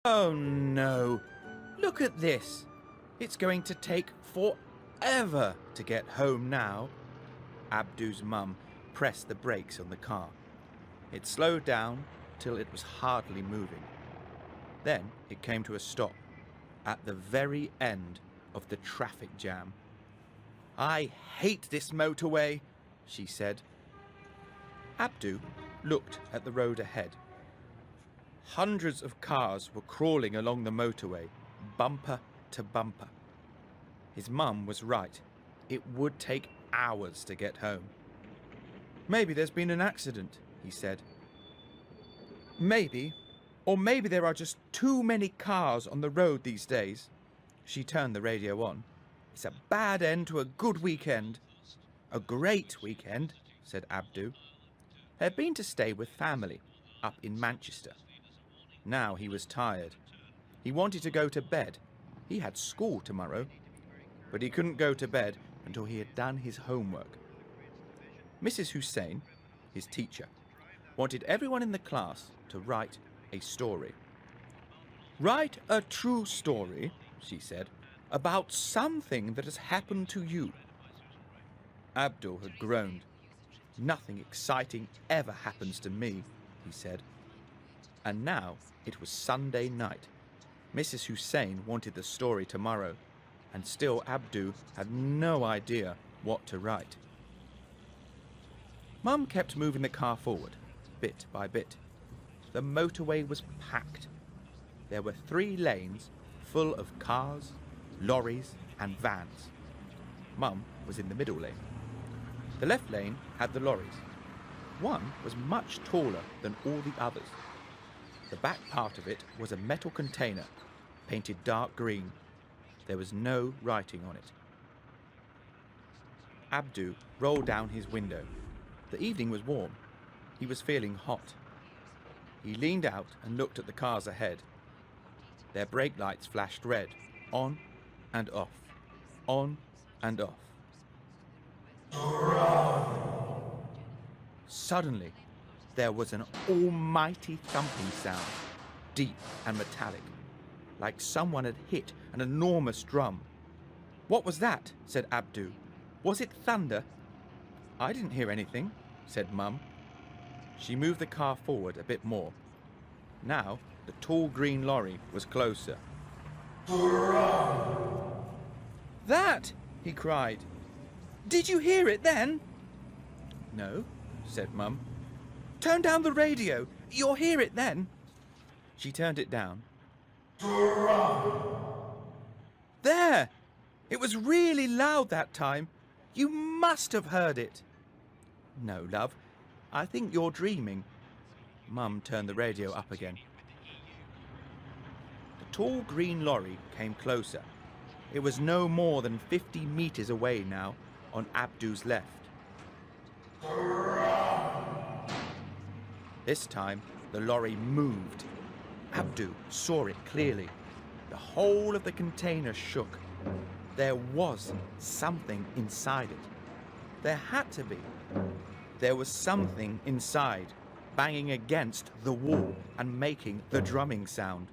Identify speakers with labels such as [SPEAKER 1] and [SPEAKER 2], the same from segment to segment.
[SPEAKER 1] Oh no! Look at this! It's going to take forever to get home now. Abdu's mum pressed the brakes on the car. It slowed down till it was hardly moving. Then it came to a stop at the very end of the traffic jam. "I hate this motorway," she said. Abdu looked at the road ahead. Hundreds of cars were crawling along the motorway, bumper to bumper. His mum was right. It would take hours to get home. "Maybe there's been an accident," he said. "Maybe, or maybe there are just too many cars on the road these days." She turned the radio on. "It's a bad end to a good weekend." "A great weekend," said Abdu. They'd been to stay with family up in Manchester. Now he was tired. He wanted to go to bed. He had school tomorrow. But he couldn't go to bed until he had done his homework. Mrs. Hussein, his teacher, wanted everyone in the class to write a story. "Write a true story," she said, "about something that has happened to you." Abdul had groaned. "Nothing exciting ever happens to me," he said. And now it was Sunday night. Mrs. Hussein wanted the story tomorrow, and still Abdu had no idea what to write. Mum kept moving the car forward, bit by bit. The motorway was packed. There were 3 lanes full of cars, lorries and vans. Mum was in the middle lane. The left lane had the lorries. One was much taller than all the others. The back part of it was a metal container, painted dark green. There was no writing on it. Abdu rolled down his window. The evening was warm. He was feeling hot. He leaned out and looked at the cars ahead. Their brake lights flashed red, on and off, on and off. Suddenly, there was an almighty thumping sound, deep and metallic, like someone had hit an enormous drum. "What was that?" said Abdu. "Was it thunder?" "I didn't hear anything," said Mum. She moved the car forward a bit more. Now the tall green lorry was closer. "That!" he cried. "Did you hear it then?" "No," said Mum. "Turn down the radio. You'll hear it then." She turned it down. "There! It was really loud that time. You must have heard it." "No, love. I think you're dreaming." Mum turned the radio up again. The tall green lorry came closer. It was no more than 50 meters away now, on Abdu's left. This time, the lorry moved. Abdu saw it clearly. The whole of the container shook. There was something inside it. There had to be. There was something inside, banging against the wall and making the drumming sound.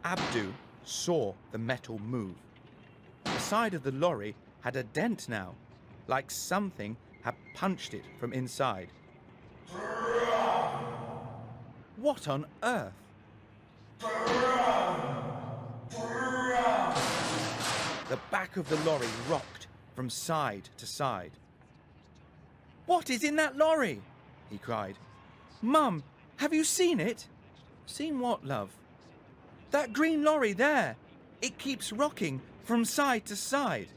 [SPEAKER 1] Abdu saw the metal move. The side of the lorry had a dent now, like something had punched it from inside. What on earth? The back of the lorry rocked from side to side. "What is in that lorry?" he cried. "Mum, have you seen it?" "Seen what, love?" "That green lorry there. It keeps rocking from side to side."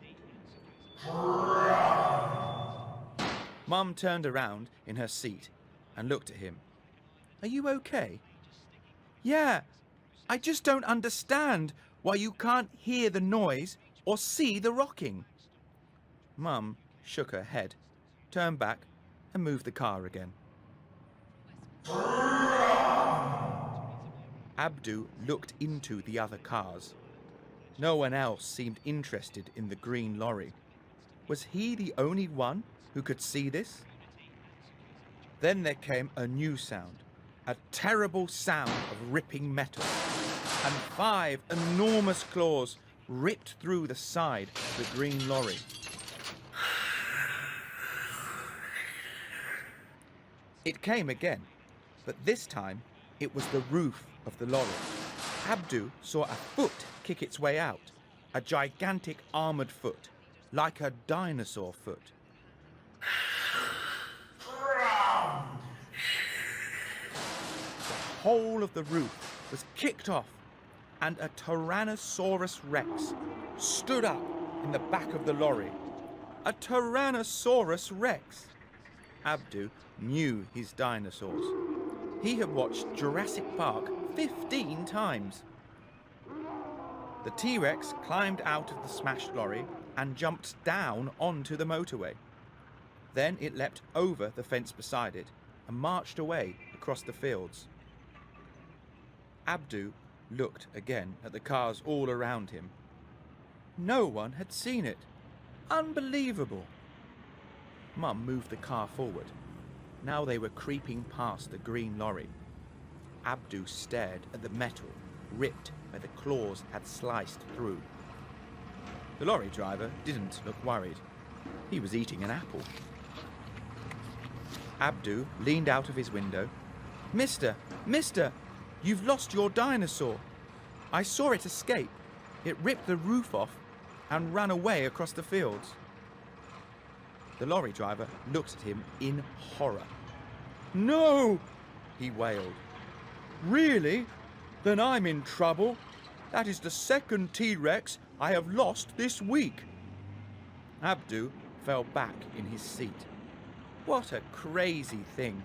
[SPEAKER 1] Mum turned around in her seat and looked at him. "Are you okay?" "Yeah, I just don't understand why you can't hear the noise or see the rocking." Mum shook her head, turned back and moved the car again. Abdu looked into the other cars. No one else seemed interested in the green lorry. Was he the only one who could see this? Then there came a new sound, a terrible sound of ripping metal, and 5 enormous claws ripped through the side of the green lorry. It came again, but this time it was the roof of the lorry. Abdu saw a foot kick its way out, a gigantic armoured foot, like a dinosaur foot. The whole of the roof was kicked off, and a Tyrannosaurus Rex stood up in the back of the lorry. A Tyrannosaurus Rex! Abdu knew his dinosaurs. He had watched Jurassic Park 15 times. The T-Rex climbed out of the smashed lorry and jumped down onto the motorway. Then it leapt over the fence beside it and marched away across the fields. Abdu looked again at the cars all around him. No one had seen it. Unbelievable! Mum moved the car forward. Now they were creeping past the green lorry. Abdu stared at the metal ripped where the claws had sliced through. The lorry driver didn't look worried. He was eating an apple. Abdu leaned out of his window. Mister, you've lost your dinosaur. I saw it escape. It ripped the roof off and ran away across the fields. The lorry driver looked at him in horror. No, he wailed. Really? Then I'm in trouble. That is the second T-Rex I have lost this week. Abdu fell back in his seat. What a crazy thing.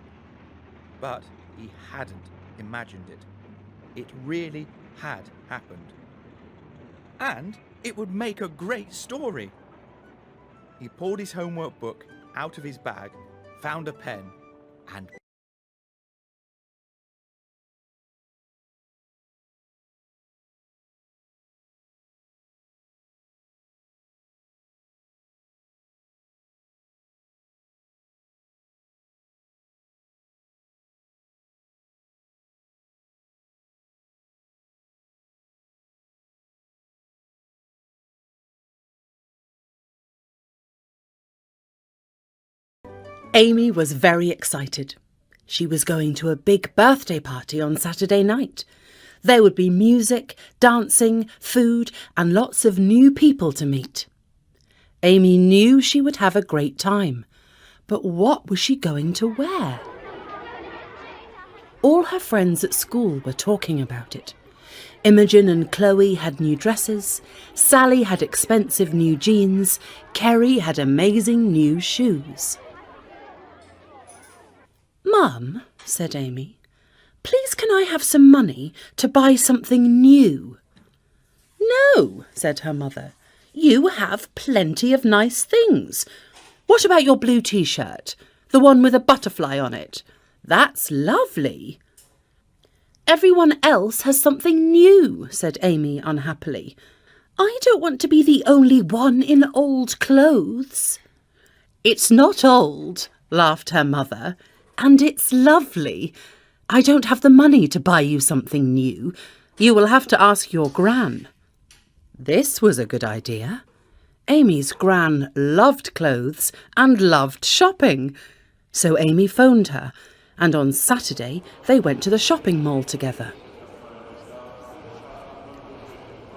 [SPEAKER 1] But he hadn't imagined it. It really had happened. And it would make a great story. He pulled his homework book out of his bag, found a pen, and
[SPEAKER 2] Amy was very excited. She was going to a big birthday party on Saturday night. There would be music, dancing, food, and lots of new people to meet. Amy knew she would have a great time. But what was she going to wear? All her friends at school were talking about it. Imogen and Chloe had new dresses, Sally had expensive new jeans, Kerry had amazing new shoes. "Mum," said Amy, "please can I have some money to buy something new?" "No," said her mother. "You have plenty of nice things. What about your blue t-shirt, the one with a butterfly on it? That's lovely." "Everyone else has something new," said Amy unhappily. "I don't want to be the only one in old clothes." "It's not old," laughed her mother. "And it's lovely. I don't have the money to buy you something new. You will have to ask your Gran." This was a good idea. Amy's Gran loved clothes and loved shopping. So Amy phoned her, and on Saturday they went to the shopping mall together.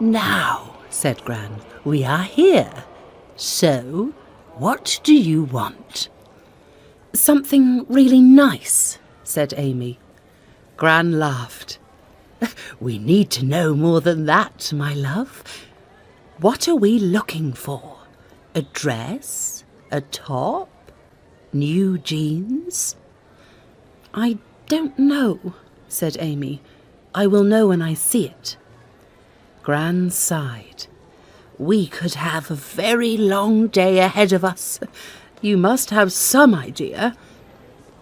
[SPEAKER 2] "Now," said Gran, "we are here. So, what do you want?" "Something really nice," said Amy. Gran laughed. "We need to know more than that, my love. What are we looking for? A dress? A top? New jeans?" "I don't know," said Amy. "I will know when I see it." Gran sighed. "We could have a very long day ahead of us. You must have some idea.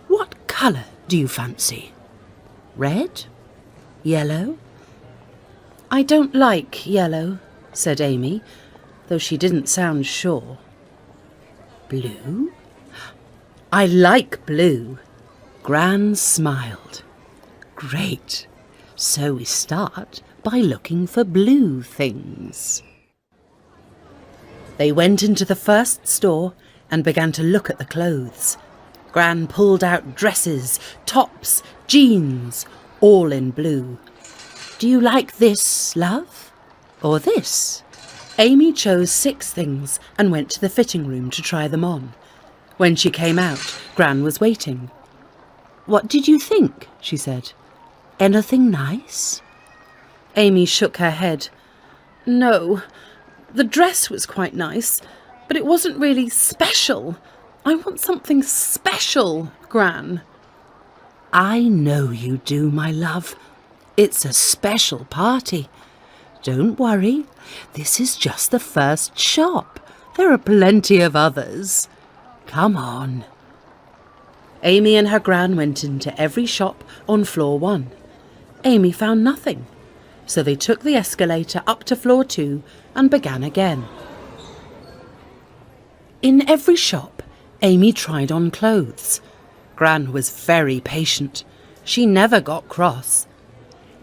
[SPEAKER 2] What colour do you fancy? Red? Yellow?" "I don't like yellow," said Amy, though she didn't sound sure. "Blue? I like blue." Gran smiled. Great. So we start by looking for blue things. They went into the first store and began to look at the clothes. Gran pulled out dresses, tops, jeans, all in blue. Do you like this, love? Or this? Amy chose 6 things and went to the fitting room to try them on. When she came out, Gran was waiting. What did you think? She said. Anything nice? Amy shook her head. No, the dress was quite nice, but it wasn't really special. I want something special, Gran. I know you do, my love. It's a special party. Don't worry, this is just the first shop. There are plenty of others. Come on. Amy and her Gran went into every shop on floor 1. Amy found nothing, so they took the escalator up to floor 2 and began again. In every shop, Amy tried on clothes. Gran was very patient. She never got cross.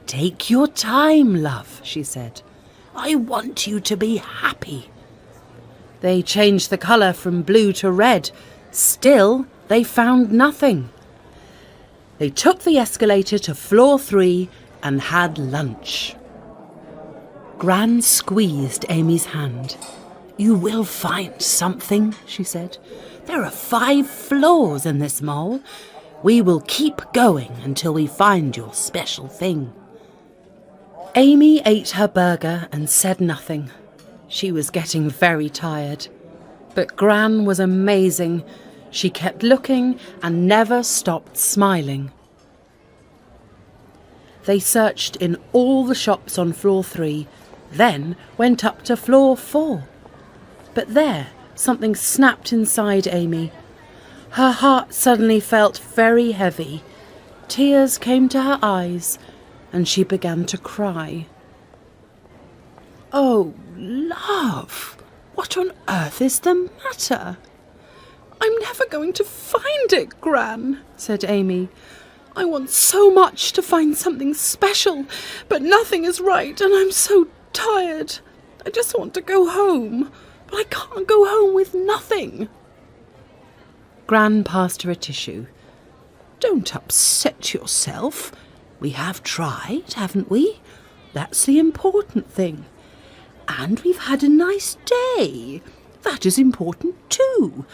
[SPEAKER 2] Take your time, love, she said. I want you to be happy. They changed the colour from blue to red. Still, they found nothing. They took the escalator to floor 3 and had lunch. Gran squeezed Amy's hand. You will find something, she said. There are 5 floors in this mall. We will keep going until we find your special thing. Amy ate her burger and said nothing. She was getting very tired. But Gran was amazing. She kept looking and never stopped smiling. They searched in all the shops on floor 3, then went up to floor 4. But there, something snapped inside Amy. Her heart suddenly felt very heavy. Tears came to her eyes, and she began to cry. Oh, love, what on earth is the matter? I'm never going to find it, Gran, said Amy. I want so much to find something special, but nothing is right, and I'm so tired. I just want to go home, but I can't go home with nothing. Gran passed her a tissue. Don't upset yourself. We have tried, haven't we? That's the important thing. And we've had a nice day. That is important too.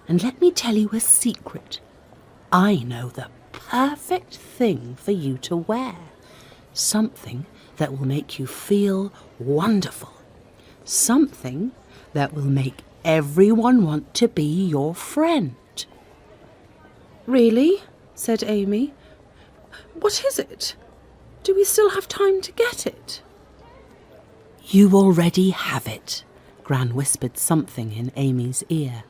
[SPEAKER 2] And let me tell you a secret. I know the perfect thing for you to wear. Something that will make you feel wonderful. Something that will make everyone want to be your friend. Really? Said Amy. What is it? Do we still have time to get it? You already have it. Gran whispered something in Amy's ear.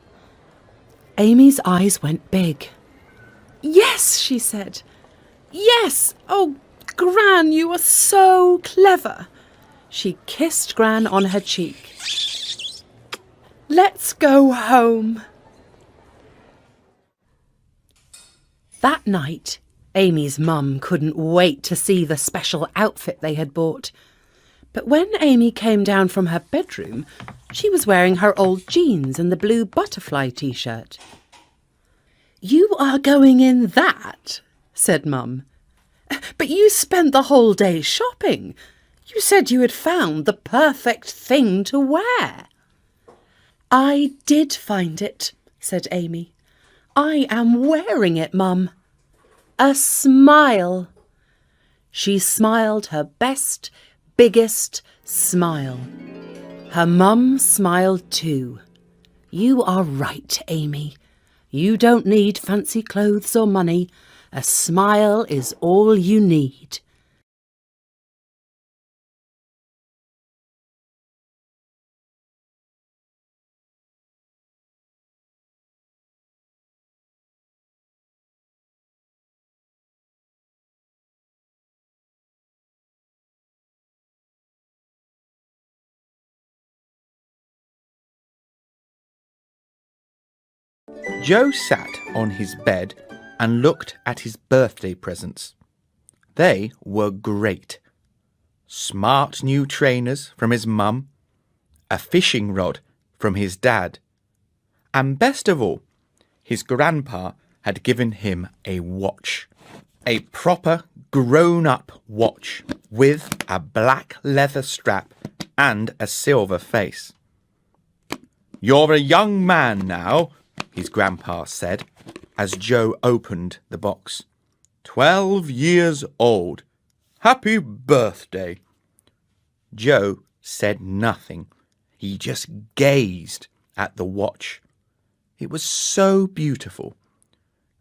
[SPEAKER 2] Amy's eyes went big. Yes, she said. Yes! Oh, Gran, you are so clever. She kissed Gran on her cheek. Let's go home. That night, Amy's mum couldn't wait to see the special outfit they had bought. But when Amy came down from her bedroom, she was wearing her old jeans and the blue butterfly T-shirt. You are going in that, said Mum. But you spent the whole day shopping. You said you had found the perfect thing to wear. I did find it, said Amy. I am wearing it, Mum. A smile. She smiled her best, biggest smile. Her mum smiled too. You are right, Amy. You don't need fancy clothes or money. A smile is all you need.
[SPEAKER 1] Joe sat on his bed and looked at his birthday presents. They were great. Smart new trainers from his mum, a fishing rod from his dad, and best of all, his grandpa had given him a watch. A proper grown-up watch with a black leather strap and a silver face. "You're a young man now," his grandpa said as Joe opened the box. 12 years old. Happy birthday." Joe said nothing. He just gazed at the watch. It was so beautiful,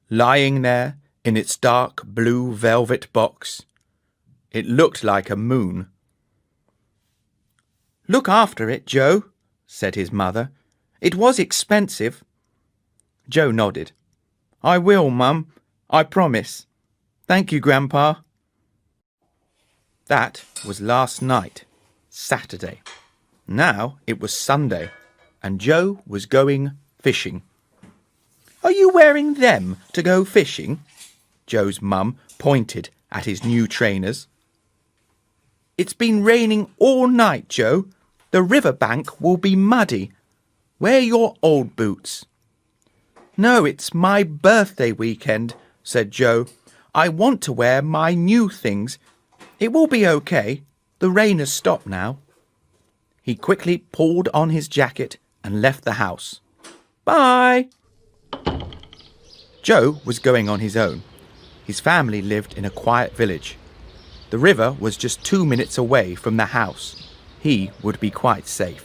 [SPEAKER 1] lying there in its dark blue velvet box. It looked like a moon. "Look after it, Joe," said his mother. "It was expensive." Joe nodded. "I will, Mum. I promise. Thank you, Grandpa." That was last night, Saturday. Now it was Sunday, and Joe was going fishing. "Are you wearing them to go fishing?" Joe's mum pointed at his new trainers. "It's been raining all night, Joe. The river bank will be muddy. Wear your old boots." "No, it's my birthday weekend," said Joe. "I want to wear my new things. It will be okay. The rain has stopped now." He quickly pulled on his jacket and left the house. "Bye." Joe was going on his own. His family lived in a quiet village. The river was just 2 minutes away from the house. He would be quite safe.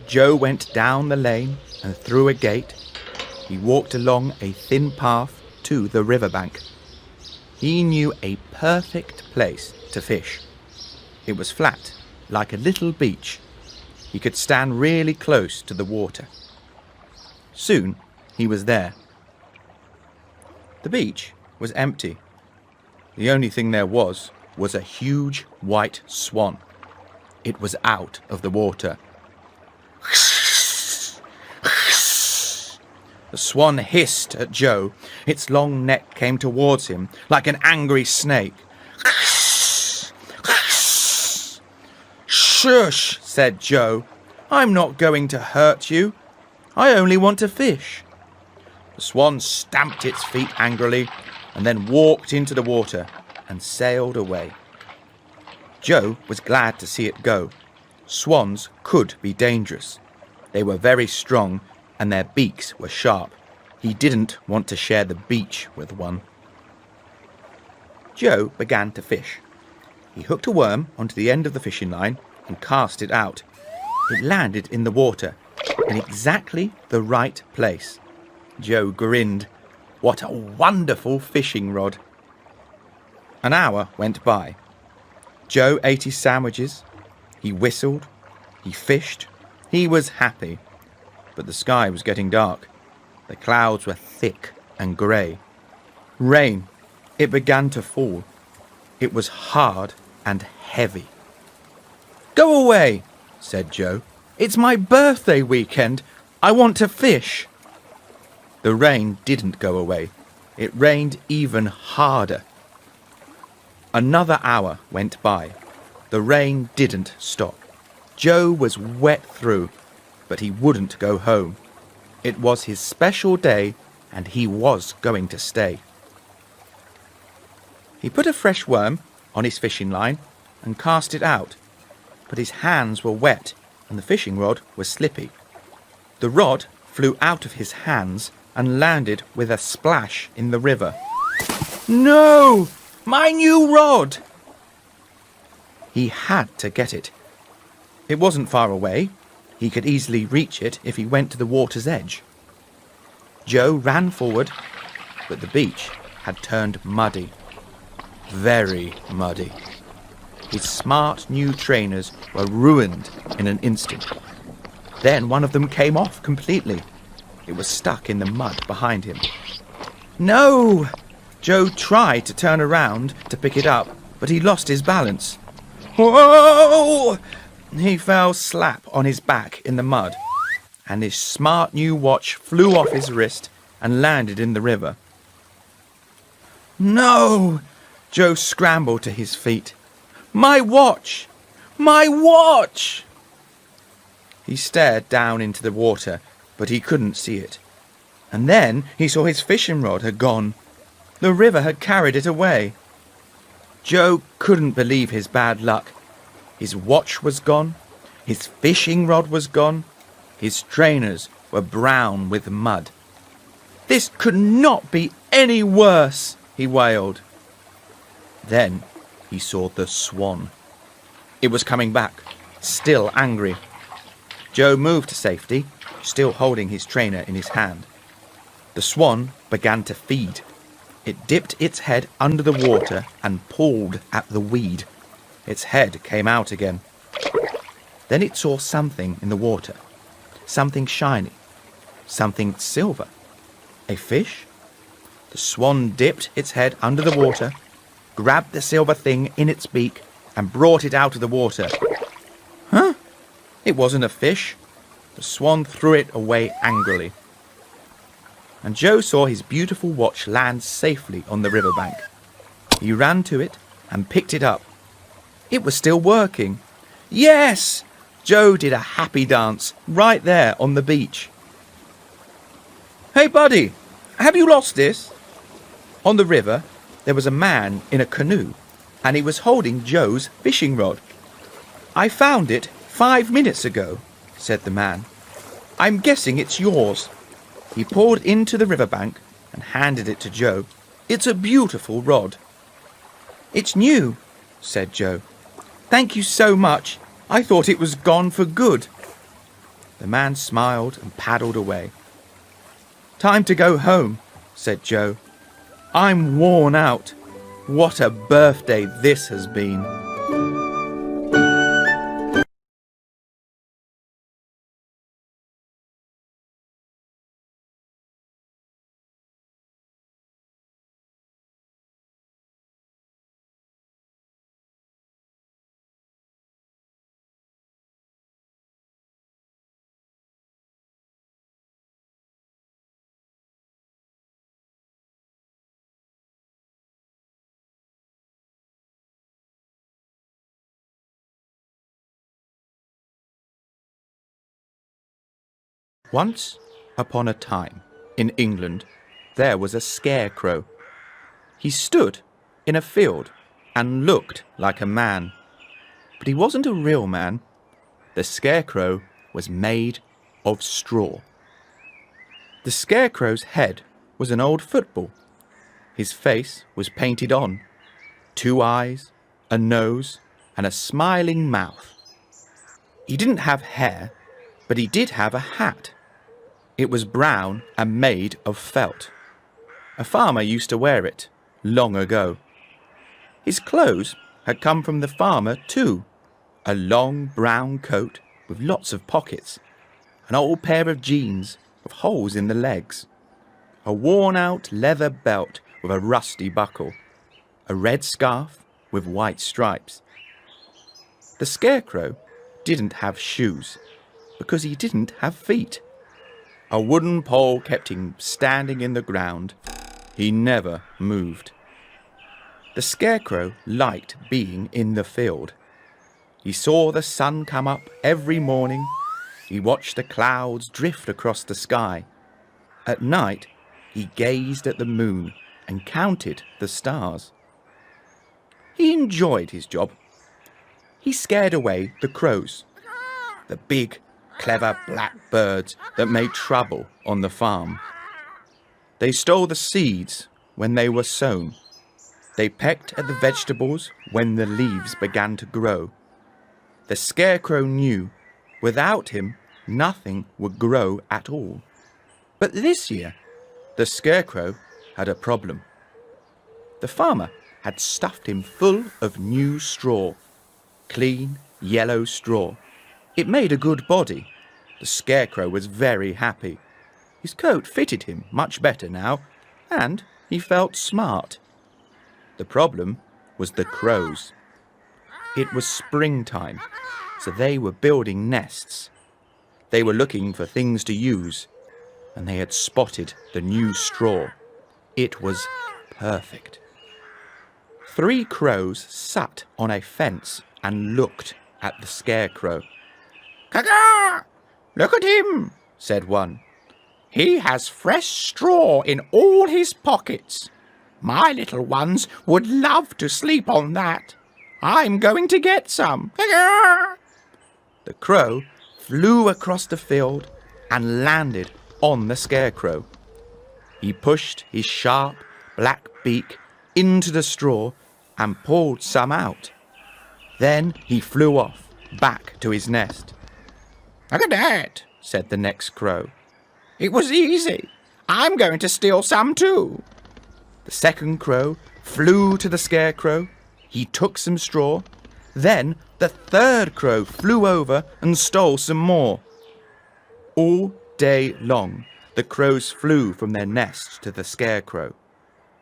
[SPEAKER 1] Joe went down the lane and through a gate. He walked along a thin path to the riverbank. He knew a perfect place to fish. It was flat, like a little beach. He could stand really close to the water. Soon he was there. The beach was empty. The only thing there was a huge white swan. It was out of the water. The swan hissed at Joe. Its long neck came towards him like an angry snake. "Shush," said Joe. "I'm not going to hurt you. I only want to fish." The swan stamped its feet angrily and then walked into the water and sailed away. Joe was glad to see it go. Swans could be dangerous. They were very strong and their beaks were sharp. He didn't want to share the beach with one. Joe began to fish. He hooked a worm onto the end of the fishing line and cast it out. It landed in the water in exactly the right place. Joe grinned. What a wonderful fishing rod. An hour went by. Joe ate his sandwiches. He whistled. He fished. He was happy. But the sky was getting dark. The clouds were thick and grey. Rain. It began to fall. It was hard and heavy. "Go away," said Joe. "It's my birthday weekend. I want to fish." The rain didn't go away. It rained even harder. Another hour went by. The rain didn't stop. Joe was wet through, but he wouldn't go home. It was his special day, and he was going to stay. He put a fresh worm on his fishing line and cast it out, but his hands were wet and the fishing rod was slippy. The rod flew out of his hands and landed with a splash in the river. "No! My new rod!" He had to get it. It wasn't far away. He could easily reach it if he went to the water's edge. Joe ran forward, but the beach had turned muddy. Very muddy. His smart new trainers were ruined in an instant. Then one of them came off completely. It was stuck in the mud behind him. "No!" Joe tried to turn around to pick it up, but he lost his balance. "Whoa!" He fell slap on his back in the mud, and his smart new watch flew off his wrist and landed in the river. "No!" Joe scrambled to his feet. My watch! My watch! He stared down into the water, but he couldn't see it. And then he saw his fishing rod had gone. The river had carried it away. Joe couldn't believe his bad luck. His watch was gone. His fishing rod was gone. His trainers were brown with mud. This could not be any worse, he wailed. Then he saw the swan. It was coming back, still angry. Joe moved to safety, still holding his trainer in his hand. The swan began to feed. It dipped its head under the water and pulled at the weed. Its head came out again. Then it saw something in the water. Something shiny. Something silver. A fish? The swan dipped its head under the water, grabbed the silver thing in its beak, and brought it out of the water. Huh? It wasn't a fish. The swan threw it away angrily. And Joe saw his beautiful watch land safely on the riverbank. He ran to it and picked it up. It was still working. Yes! Joe did a happy dance right there on the beach. Hey, buddy, have you lost this? On the river, there was a man in a canoe, and he was holding Joe's fishing rod. I found it 5 minutes ago, said the man. I'm guessing it's yours. He poured into the riverbank and handed it to Joe. It's a beautiful rod. It's new, said Joe. Thank you so much. I thought it was gone for good. The man smiled and paddled away. Time to go home, said Joe. I'm worn out. What a birthday this has been. Once upon a time, in England, there was a scarecrow. He stood in a field and looked like a man. But he wasn't a real man. The scarecrow was made of straw. The scarecrow's head was an old football. His face was painted on. 2 eyes, a nose, and a smiling mouth. He didn't have hair, but he did have a hat. It was brown and made of felt. A farmer used to wear it long ago. His clothes had come from the farmer too. A long brown coat with lots of pockets, an old pair of jeans with holes in the legs, a worn-out leather belt with a rusty buckle, a red scarf with white stripes. The scarecrow didn't have shoes because he didn't have feet. A wooden pole kept him standing in the ground. He never moved. The scarecrow liked being in the field. He saw the sun come up every morning. He watched the clouds drift across the sky. At night, he gazed at the moon and counted the stars. He enjoyed his job. He scared away the crows, the big, clever black birds that made trouble on the farm. They stole the seeds when they were sown. They pecked at the vegetables when the leaves began to grow. The scarecrow knew without him nothing would grow at all. But this year, the scarecrow had a problem. The farmer had stuffed him full of new straw, clean yellow straw. It made a good body. The scarecrow was very happy. His coat fitted him much better now, and he felt smart. The problem was the crows. It was springtime, so they were building nests. They were looking for things to use, and they had spotted the new straw. It was perfect. 3 crows sat on a fence and looked at the Scarecrow. "Caw-caw! Look at him," said one. "He has fresh straw in all his pockets. My little ones would love to sleep on that. I'm going to get some." Caw-caw! The crow flew across the field and landed on the Scarecrow. He pushed his sharp black beak into the straw and pulled some out. Then he flew off back to his nest. "Look at that," said the next crow. "It was easy. I'm going to steal some too." The second crow flew to the Scarecrow. He took some straw. Then the third crow flew over and stole some more. All day long, the crows flew from their nest to the Scarecrow.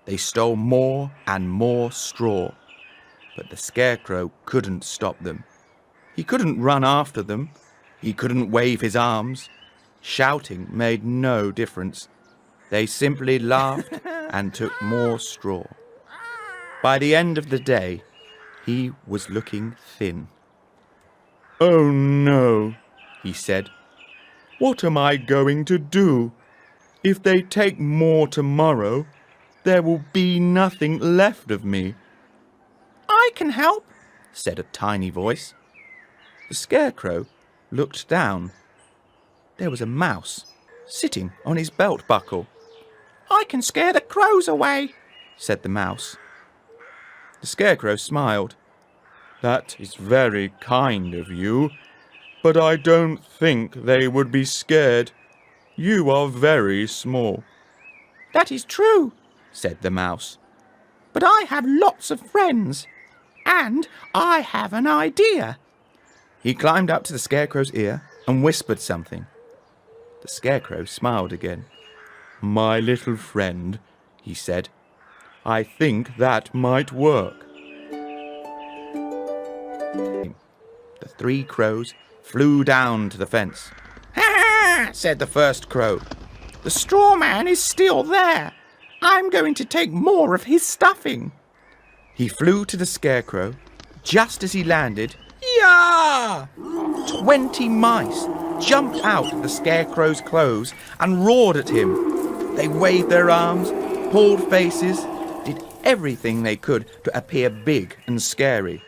[SPEAKER 1] They stole more and more straw, but the Scarecrow couldn't stop them. He couldn't run after them. He couldn't wave his arms. Shouting made no difference. They simply laughed and took more straw. By the end of the day, he was looking thin. "Oh no," he said. "What am I going to do? If they take more tomorrow, there will be nothing left of me." "I can help," said a tiny voice. The Scarecrow looked down. There was a mouse sitting on his belt buckle. "I can scare the crows away," said the mouse. The Scarecrow smiled. "That is very kind of you, but I don't think they would be scared. You are very small." "That is true," said the mouse. "But I have lots of friends, and I have an idea." He climbed up to the Scarecrow's ear and whispered something. The Scarecrow smiled again. "My little friend," he said, "I think that might work." The 3 crows flew down to the fence. "Ha!" said the first crow. "The straw man is still there. I'm going to take more of his stuffing." He flew to the Scarecrow. Just as he landed, "Yah!" 20 mice jumped out of the Scarecrow's clothes and roared at him. They waved their arms, pulled faces, did everything they could to appear big and scary.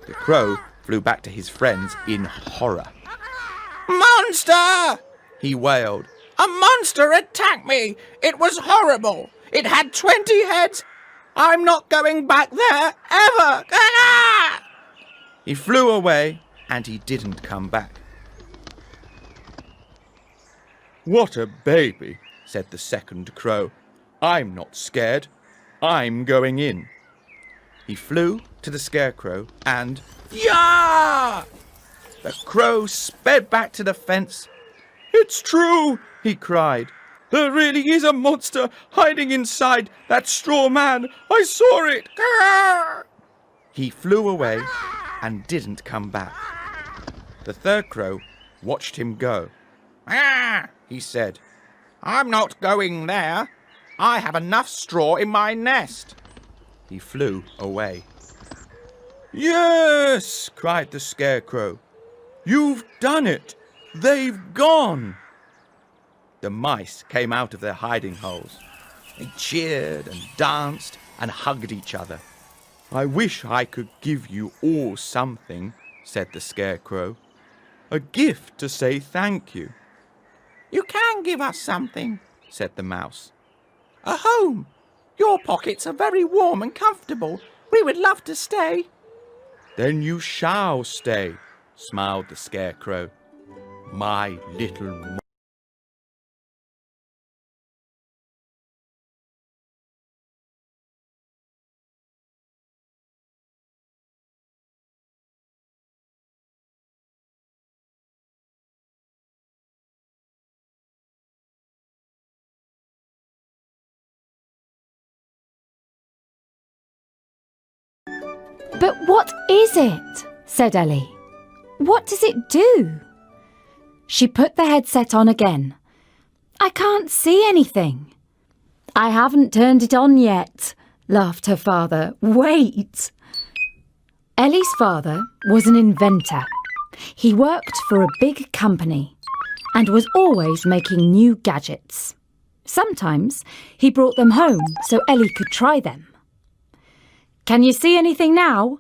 [SPEAKER 1] The crow flew back to his friends in horror. "Monster!" he wailed. "A monster attacked me! It was horrible! It had 20 heads! I'm not going back there, ever!" He flew away, and he didn't come back. "What a baby," said the second crow. "I'm not scared. I'm going in." He flew to the Scarecrow and... Yah! The crow sped back to the fence. "It's true," he cried. "There really is a monster hiding inside that straw man. I saw it." He flew away and didn't come back. The third crow watched him go. "Ah," he said. "I'm not going there. I have enough straw in my nest." He flew away. "Yes!" cried the Scarecrow. "You've done it! They've gone!" The mice came out of their hiding holes. They cheered and danced and hugged each other. "I wish I could give you all something," said the Scarecrow. "A gift to say thank you." "You can give us something," said the mouse. "A home. Your pockets are very warm and comfortable. We would love to stay." "Then you shall stay," smiled the Scarecrow. "My little..."
[SPEAKER 3] "But what is it?" said Ellie. "What does it do?" She put the headset on again. "I can't see anything." "I haven't turned it on yet," laughed her father. Wait! Ellie's father was an inventor. He worked for a big company and was always making new gadgets. Sometimes he brought them home so Ellie could try them. Can you see anything now?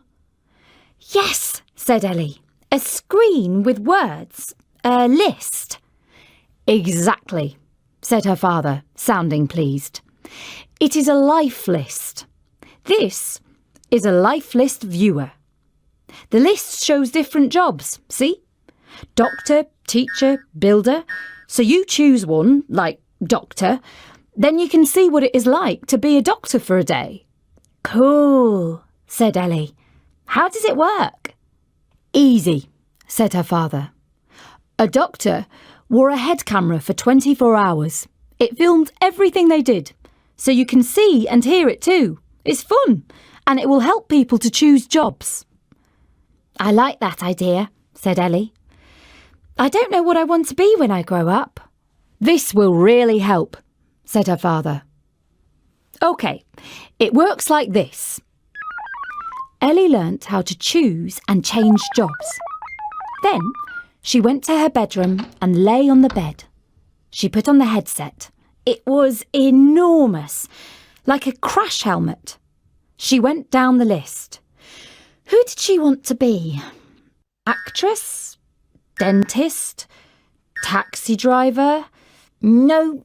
[SPEAKER 3] Yes, said Ellie. A screen with words. A list. Exactly, said her father, sounding pleased. It is a life list. This is a life list viewer. The list shows different jobs, see? Doctor, teacher, builder. So you choose one, like doctor, then you can see what it is like to be a doctor for a day. Cool, said Ellie. How does it work? Easy, said her father. A doctor wore a head camera for 24 hours. It filmed everything they did, so you can see and hear it too. It's fun, and it will help people to choose jobs. I like that idea, said Ellie. I don't know what I want to be when I grow up. This will really help, said her father. OK, it works like this. Ellie learnt how to choose and change jobs. Then she went to her bedroom and lay on the bed. She put on the headset. It was enormous, like a crash helmet. She went down the list. Who did she want to be? Actress? Dentist? Taxi driver? No.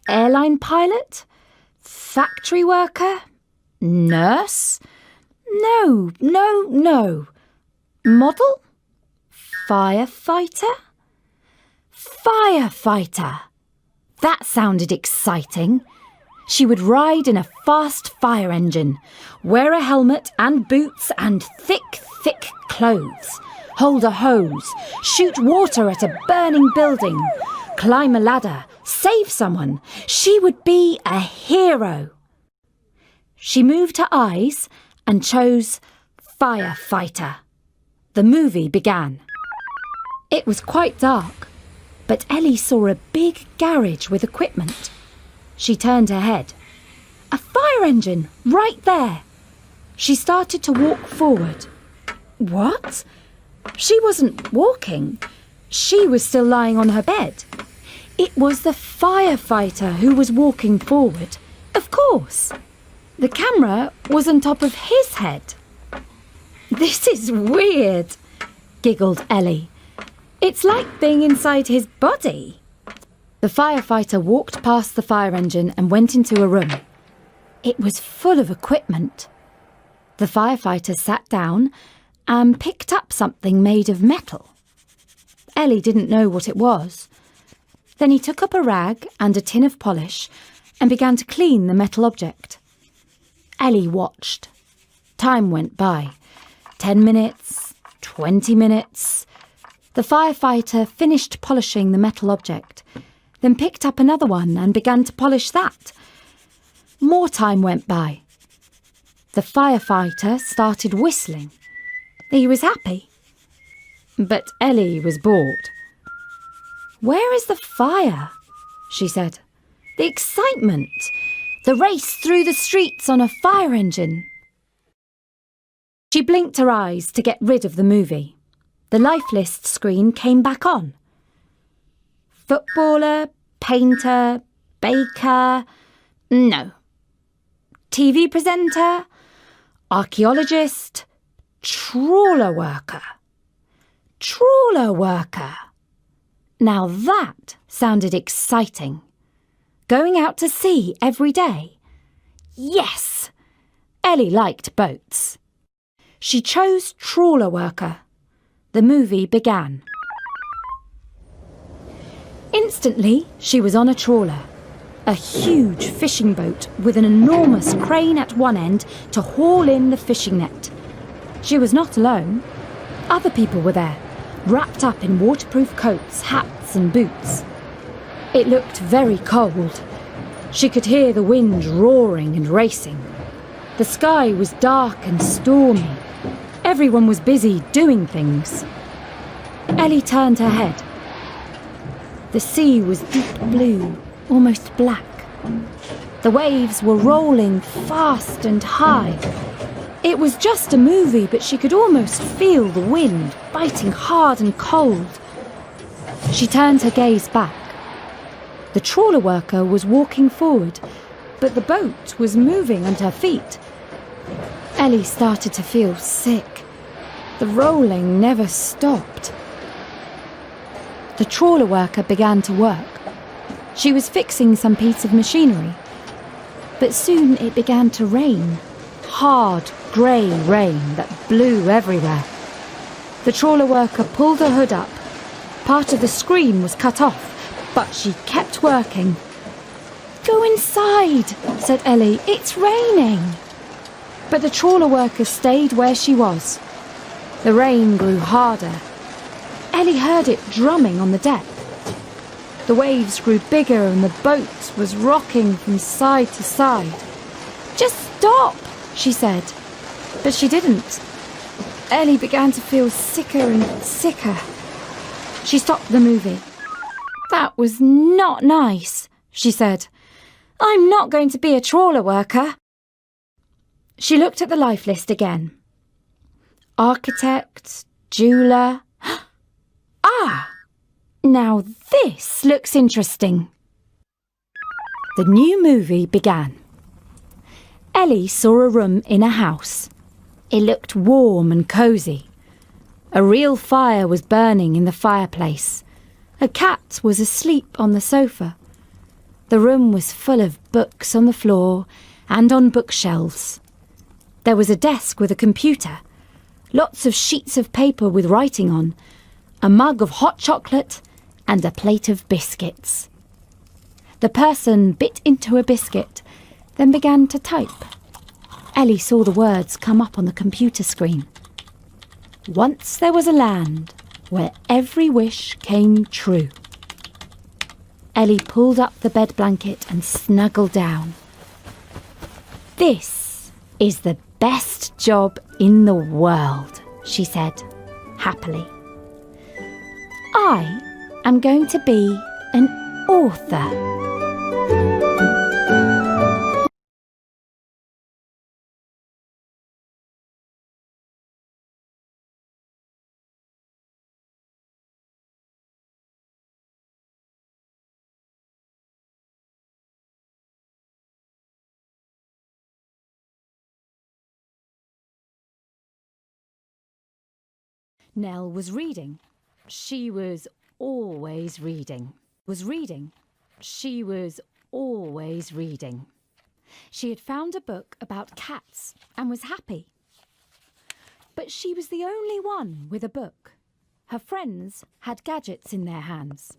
[SPEAKER 3] Airline pilot? Factory worker? Nurse? No. Model? Firefighter? Firefighter! That sounded exciting. She would ride in a fast fire engine, wear a helmet and boots and thick clothes, hold a hose, shoot water at a burning building, climb a ladder, save someone. She would be a hero. She moved her eyes and chose firefighter. The movie began. It was quite dark, but Ellie saw a big garage with equipment. She turned her head. A fire engine, right there. She started to walk forward. What? She wasn't walking. She was still lying on her bed. It was the firefighter who was walking forward. Of course. The camera was on top of his head. This is weird, giggled Ellie. It's like being inside his body. The firefighter walked past the fire engine and went into a room. It was full of equipment. The firefighter sat down and picked up something made of metal. Ellie didn't know what it was. Then he took up a rag and a tin of polish and began to clean the metal object. Ellie watched. Time went by. 10 minutes, 20 minutes. The firefighter finished polishing the metal object, then picked up another one and began to polish that. More time went by. The firefighter started whistling. He was happy. But Ellie was bored. Where is the fire? She said. The excitement. The race through the streets on a fire engine. She blinked her eyes to get rid of the movie. The life list screen came back on. Footballer, painter, baker. No. TV presenter, archaeologist, trawler worker. Trawler worker. Now that sounded exciting. Going out to sea every day. Yes! Ellie liked boats. She chose trawler worker. The movie began. Instantly, she was on a trawler. A huge fishing boat with an enormous crane at one end to haul in the fishing net. She was not alone. Other people were there, wrapped up in waterproof coats, hats and boots. It looked very cold. She could hear the wind roaring and racing. The sky was dark and stormy. Everyone was busy doing things. Ellie turned her head. The sea was deep blue, almost black. The waves were rolling fast and high. It was just a movie, but she could almost feel the wind biting hard and cold. She turned her gaze back. The trawler worker was walking forward, but the boat was moving under her feet. Ellie started to feel sick. The rolling never stopped. The trawler worker began to work. She was fixing some piece of machinery. But soon it began to rain. Hard, grey rain that blew everywhere. The trawler worker pulled her hood up. Part of the screen was cut off, but she kept working. "Go inside," said Ellie. "It's raining." But the trawler worker stayed where she was. The rain grew harder. Ellie heard it drumming on the deck. The waves grew bigger and the boat was rocking from side to side. "Just stop," she said. But she didn't. Ellie began to feel sicker and sicker. She stopped the movie. "That was not nice," she said. "I'm not going to be a trawler worker." She looked at the life list again. Architect, jeweller. Ah! Now this looks interesting. The new movie began. Ellie saw a room in a house. It looked warm and cosy. A real fire was burning in the fireplace. A cat was asleep on the sofa. The room was full of books on the floor and on bookshelves. There was a desk with a computer, lots of sheets of paper with writing on, a mug of hot chocolate, and a plate of biscuits. The person bit into a biscuit, then began to type. Ellie saw the words come up on the computer screen. Once there was a land where every wish came true. Ellie pulled up the bed blanket and snuggled down. "This is the best job in the world," she said, happily. "I am going to be an author." Nell was reading. She was always reading. She was always reading. She had found a book about cats and was happy. But she was the only one with a book. Her friends had gadgets in their hands.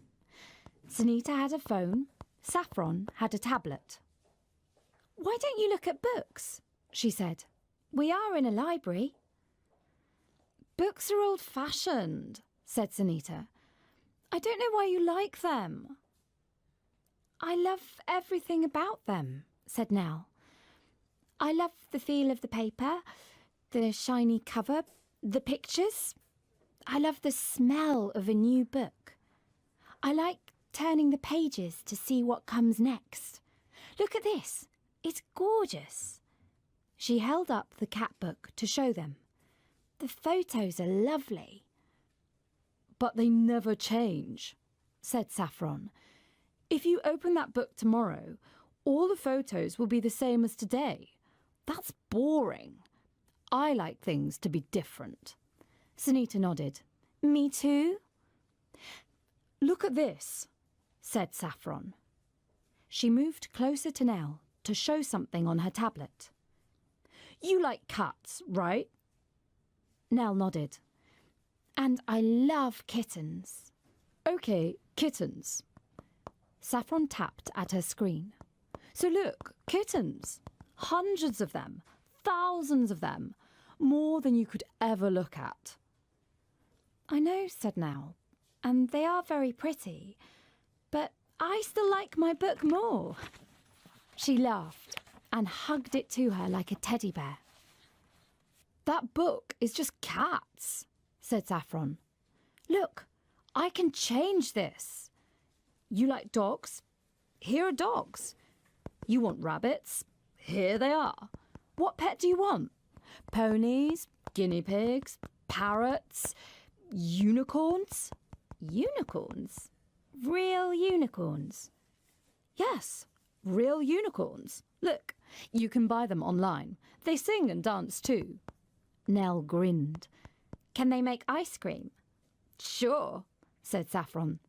[SPEAKER 3] Sunita had a phone. Saffron had a tablet. "Why don't you look at books?" she said. "We are in a library." "Books are old-fashioned," said Sunita. "I don't know why you like them." "I love everything about them," said Nell. "I love the feel of the paper, the shiny cover, the pictures. I love the smell of a new book. I like turning the pages to see what comes next. Look at this. It's gorgeous." She held up the cat book to show them. "The photos are lovely." "But they never change," said Saffron. "If you open that book tomorrow, all the photos will be the same as today. That's boring. I like things to be different." Sunita nodded. "Me too." "Look at this," said Saffron. She moved closer to Nell to show something on her tablet. "You like cats, right?" Nell nodded. "And I love kittens." "OK, kittens." Saffron tapped at her screen. "So look, kittens. Hundreds of them. Thousands of them. More than you could ever look at." "I know," said Nell, "and they are very pretty. But I still like my book more." She laughed and hugged it to her like a teddy bear. "That book is just cats," said Saffron. "Look, I can change this. You like dogs? Here are dogs. You want rabbits? Here they are. What pet do you want? Ponies, guinea pigs, parrots, unicorns? Unicorns? Real unicorns? Yes, real unicorns. Look, you can buy them online. They sing and dance too. Nell grinned. Can they make ice cream? Sure, said Saffron.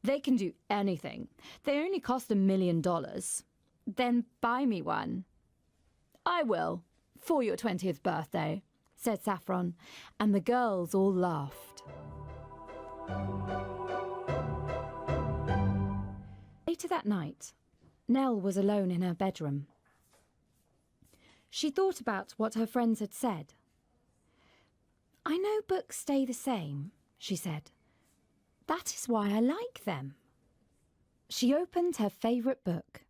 [SPEAKER 3] They can do anything. They only cost $1 million. Then buy me one. I will, for your 20th birthday, said Saffron, and the girls all laughed. Later that night, Nell was alone in her bedroom. She thought about what her friends had said. I know books stay the same, she said. That is why I like them. She opened her favourite book.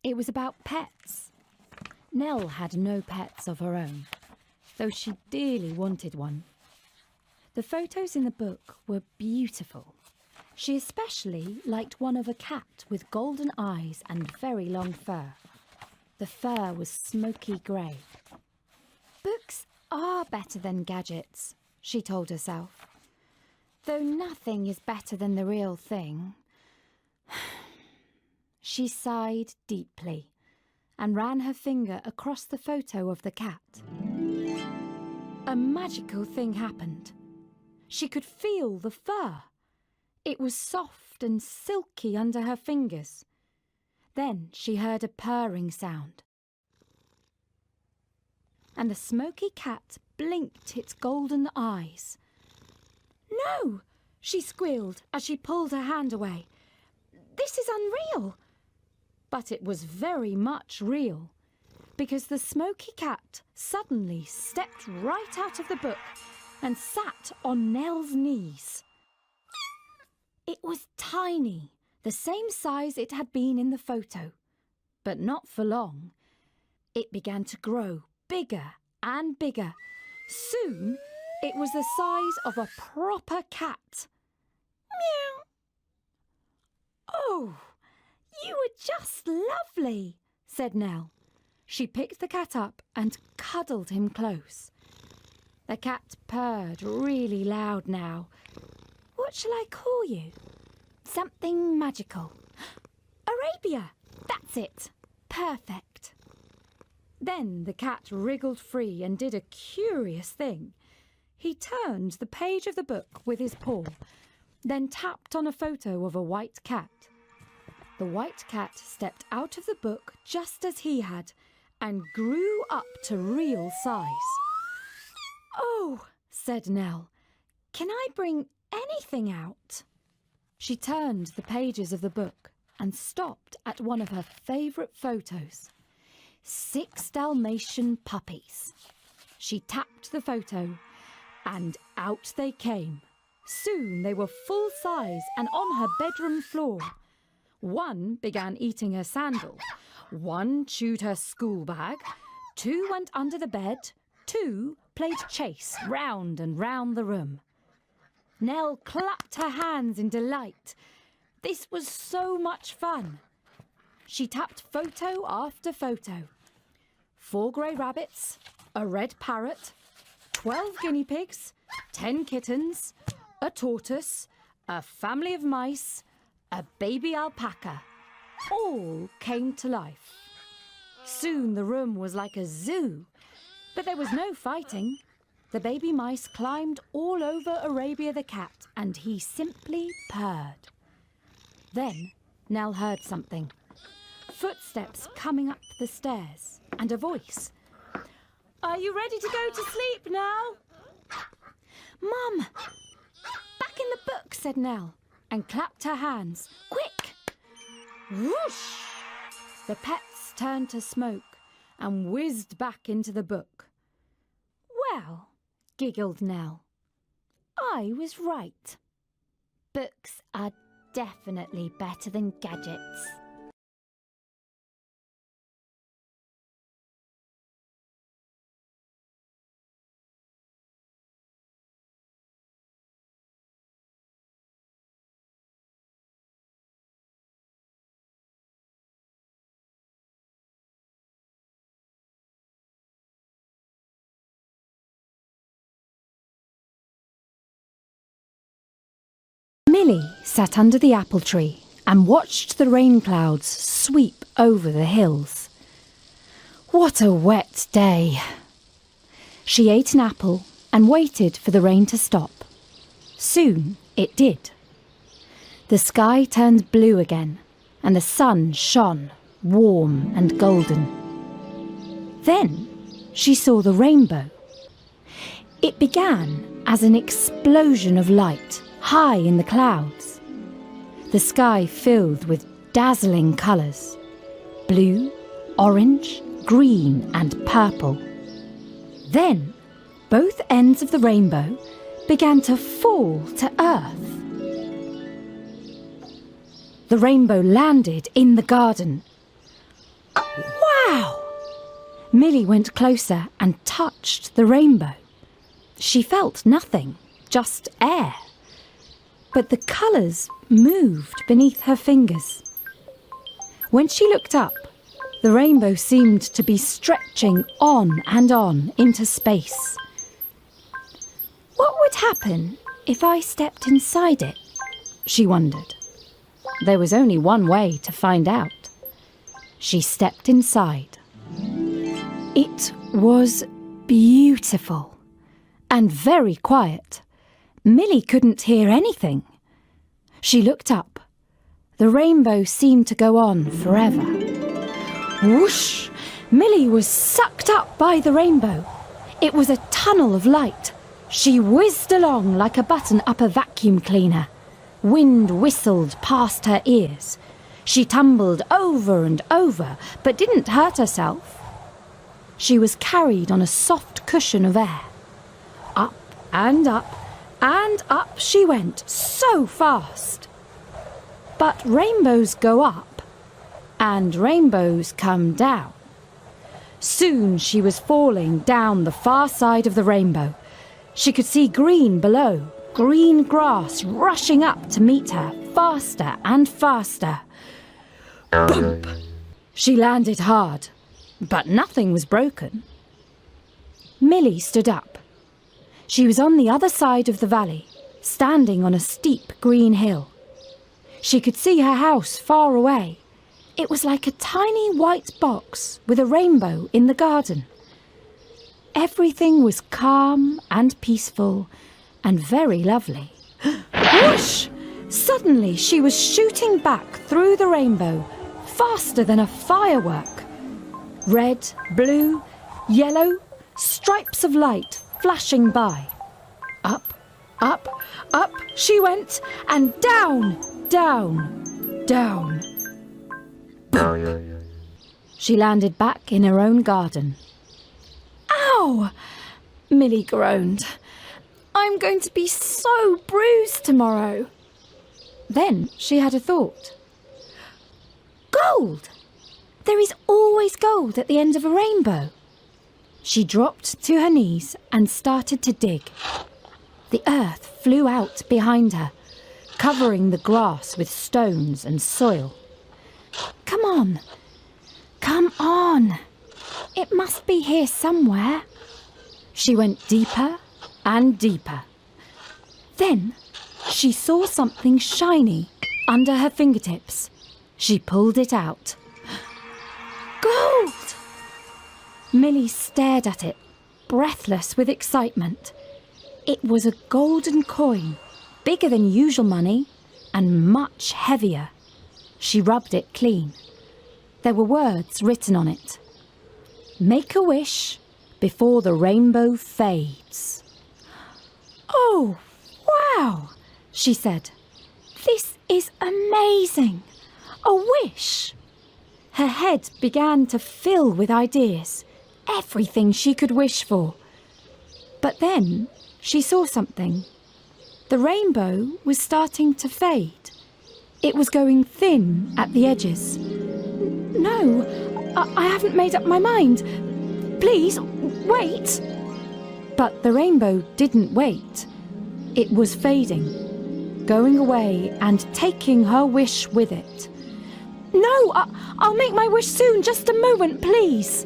[SPEAKER 3] It was about pets. Nell had no pets of her own, though she dearly wanted one. The photos in the book were beautiful. She especially liked one of a cat with golden eyes and very long fur. The fur was smoky grey. Books are better than gadgets, she told herself. Though nothing is better than the real thing. She sighed deeply and ran her finger across the photo of the cat. A magical thing happened. She could feel the fur. It was soft and silky under her fingers. Then she heard a purring sound. And the smoky cat blinked its golden eyes. No, she squealed as she pulled her hand away. This is unreal. But it was very much real, because the smoky cat suddenly stepped right out of the book and sat on Nell's knees. It was tiny, the same size it had been in the photo, but not for long. It began to grow bigger and bigger. Soon, it was the size of a proper cat. Meow. Oh, you were just lovely, said Nell. She picked the cat up and cuddled him close. The cat purred really loud now. What shall I call you? Something magical. Arabia! That's it. Perfect. Then the cat wriggled free and did a curious thing. He turned the page of the book with his paw, then tapped on a photo of a white cat. The white cat stepped out of the book just as he had and grew up to real size. Oh, said Nell, can I bring anything out? She turned the pages of the book and stopped at one of her favourite photos. 6 Dalmatian puppies. She tapped the photo and out they came. Soon they were full size and on her bedroom floor. One began eating her sandal. One chewed her school bag. 2 went under the bed. 2 played chase round and round the room. Nell clapped her hands in delight. This was so much fun. She tapped photo after photo. 4 grey rabbits, a red parrot, 12 guinea pigs, 10 kittens, a tortoise, a family of mice, a baby alpaca. All came to life. Soon the room was like a zoo, but there was no fighting. The baby mice climbed all over Arabia the cat, and he simply purred. Then Nell heard something. Footsteps coming up the stairs, and a voice. Are you ready to go to sleep now? Mum! Back in the book, said Nell, and clapped her hands. Quick! Whoosh! The pets turned to smoke and whizzed back into the book. Well, giggled Nell, I was right. Books are definitely better than gadgets. sat under the apple tree and watched the rain clouds sweep over the hills. What a wet day! She ate an apple and waited for the rain to stop. Soon it did. The sky turned blue again, and the sun shone, warm and golden. Then she saw the rainbow. It began as an explosion of light high in the clouds. The sky filled with dazzling colours: blue, orange, green and purple. Then both ends of the rainbow began to fall to earth. The rainbow landed in the garden. Wow! Millie went closer and touched the rainbow. She felt nothing, just air. But the colours moved beneath her fingers. When she looked up, the rainbow seemed to be stretching on and on into space. What would happen if I stepped inside it? She wondered. There was only one way to find out. She stepped inside. It was beautiful and very quiet. Millie couldn't hear anything. She looked up. The rainbow seemed to go on forever. Whoosh! Millie was sucked up by the rainbow. It was a tunnel of light. She whizzed along like a button up a vacuum cleaner. Wind whistled past her ears. She tumbled over and over, but didn't hurt herself. She was carried on a soft cushion of air. Up and up and up she went, so fast. But rainbows go up, and rainbows come down. Soon she was falling down the far side of the rainbow. She could see green below, green grass rushing up to meet her, faster and faster. Bump! She landed hard, but nothing was broken. Millie stood up. She was on the other side of the valley, standing on a steep green hill. She could see her house far away. It was like a tiny white box with a rainbow in the garden. Everything was calm and peaceful and very lovely. Whoosh! Suddenly she was shooting back through the rainbow, faster than a firework. Red, blue, yellow, stripes of light flashing by. Up, up, up she went, and down, down, down. Bump! She landed back in her own garden. Ow! Millie groaned. I'm going to be so bruised tomorrow. Then she had a thought. Gold! There is always gold at the end of a rainbow. She dropped to her knees and started to dig. The earth flew out behind her, covering the grass with stones and soil. Come on, come on. It must be here somewhere. She went deeper and deeper. Then she saw something shiny under her fingertips. She pulled it out. Gold! Millie stared at it, breathless with excitement. It was a golden coin, bigger than usual money and much heavier. She rubbed it clean. There were words written on it. Make a wish before the rainbow fades. Oh, wow, she said. This is amazing. A wish. Her head began to fill with ideas, everything she could wish for. But then she saw something. The rainbow was starting to fade. It was going thin at the edges. No, I haven't made up my mind. Please, wait. But the rainbow didn't wait. It was fading, going away and taking her wish with it. No, I'll make my wish soon, just a moment, please.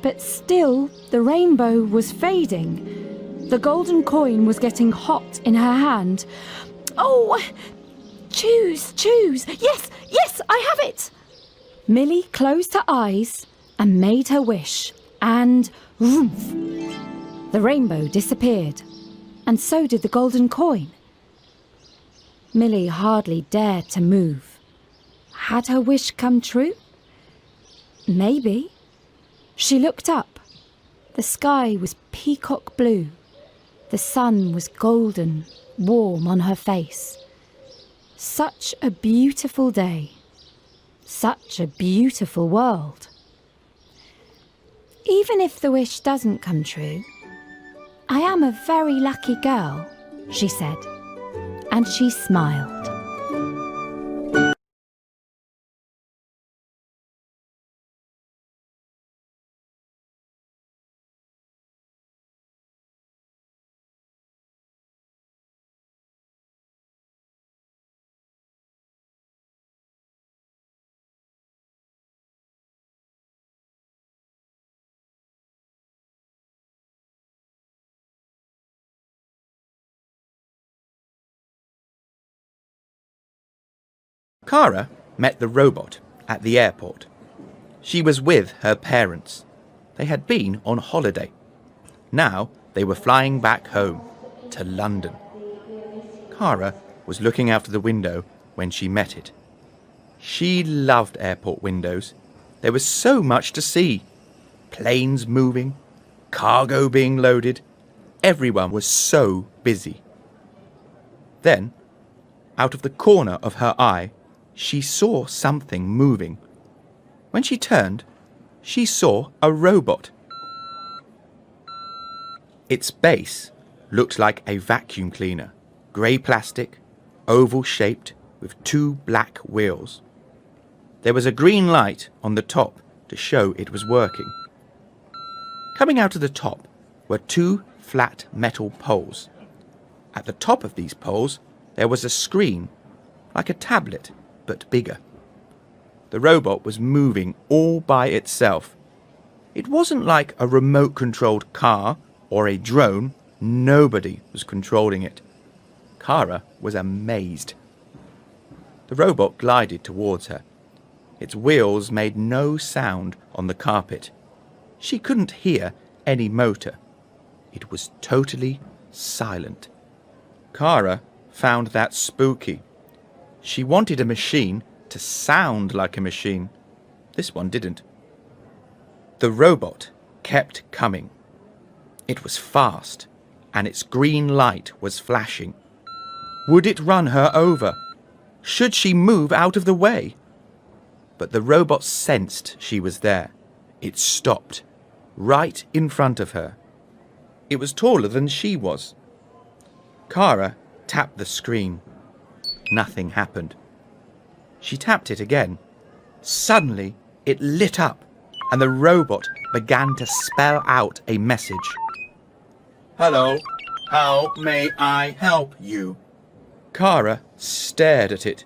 [SPEAKER 3] But still, the rainbow was fading. The golden coin was getting hot in her hand. Oh, Choose. Yes, I have it. Millie closed her eyes and made her wish, and roomph! The rainbow disappeared, and so did the golden coin. Millie hardly dared to move. Had her wish come true? Maybe. She looked up. The sky was peacock blue. The sun was golden, warm on her face. Such a beautiful day. Such a beautiful world. Even if the wish doesn't come true, I am a very lucky girl, she said, and she smiled.
[SPEAKER 1] Kara met the robot at the airport. She was with her parents. They had been on holiday. Now they were flying back home to London. Kara was looking out of the window when she met it. She loved airport windows. There was so much to see. Planes moving, cargo being loaded. Everyone was so busy. Then, out of the corner of her eye, she saw something moving. When she turned, she saw a robot. Its base looked like a vacuum cleaner, grey plastic, oval shaped, with 2 black wheels. There was a green light on the top to show it was working. Coming out of the top were 2 flat metal poles. At the top of these poles there was a screen, like a tablet, but bigger. The robot was moving all by itself. It wasn't like a remote-controlled car or a drone. Nobody was controlling it. Kara was amazed. The robot glided towards her. Its wheels made no sound on the carpet. She couldn't hear any motor. It was totally silent. Kara found that spooky. She wanted a machine to sound like a machine. This one didn't. The robot kept coming. It was fast, and its green light was flashing. Would it run her over? Should she move out of the way? But the robot sensed she was there. It stopped, right in front of her. It was taller than she was. Kara tapped the screen. Nothing happened. She tapped it again. Suddenly, it lit up, and the robot began to spell out a message. "Hello, how may I help you?" Kara stared at it.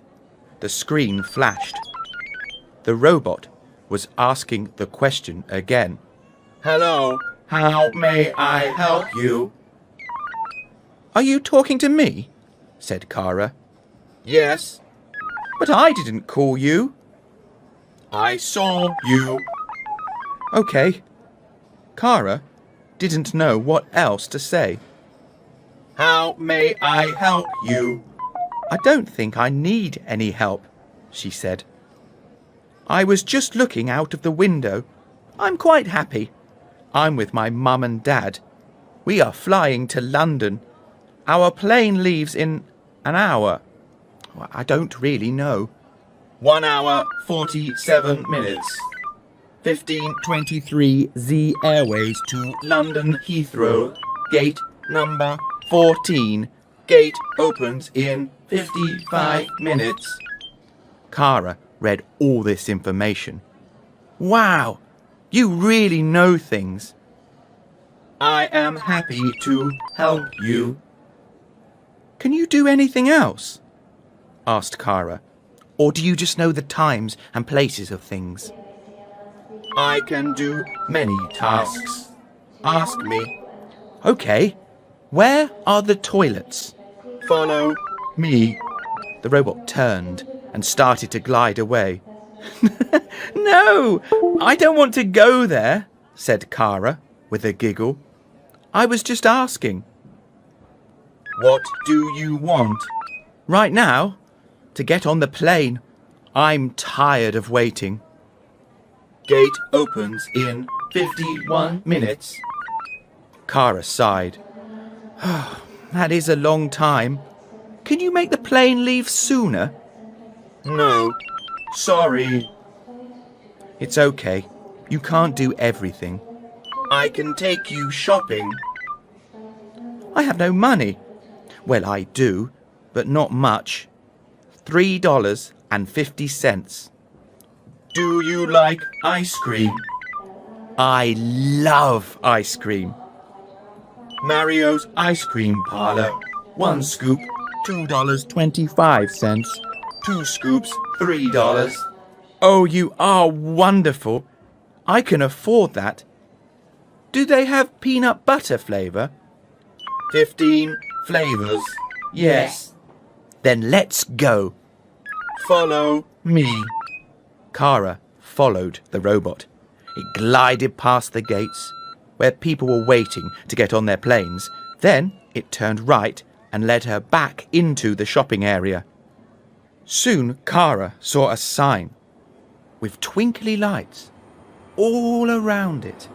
[SPEAKER 1] The screen flashed. The robot was asking the question again. "Hello, how may I help you?" "Are you talking to me?" said Kara. "Yes." "But I didn't call you." "I saw you." "Okay." Kara didn't know what else to say. "How may I help you?" "I don't think I need any help," she said. "I was just looking out of the window. I'm quite happy. I'm with my mum and dad. We are flying to London. Our plane leaves in an hour. I don't really know. 1 hour, 47 minutes. 15:23 Z Airways to London Heathrow. Gate number 14. Gate opens in 55 minutes. Kara read all this information. Wow, you really know things. I am happy to help you. Can you do anything else? Asked Kara. Or do you just know the times and places of things? I can do many tasks. Ask me. Okay. Where are the toilets? Follow me. The robot turned and started to glide away. No, I don't want to go there, said Kara with a giggle. I was just asking. What do you want? Right now, to get on the plane. I'm tired of waiting. Gate opens in 51 minutes. Kara sighed. That is a long time. Can you make the plane leave sooner? No, sorry. It's okay. You can't do everything. I can take you shopping. I have no money. Well, I do, but not much. $3.50. Do you like ice cream? I love ice cream. Mario's Ice Cream Parlour. 1 scoop, $2.25. 2 scoops, $3. Oh, you are wonderful. I can afford that. Do they have peanut butter flavour? 15 flavours. Yes. Then let's go. Follow me. Kara followed the robot. It glided past the gates, where people were waiting to get on their planes. Then it turned right and led her back into the shopping area. Soon Kara saw a sign with twinkly lights all around it.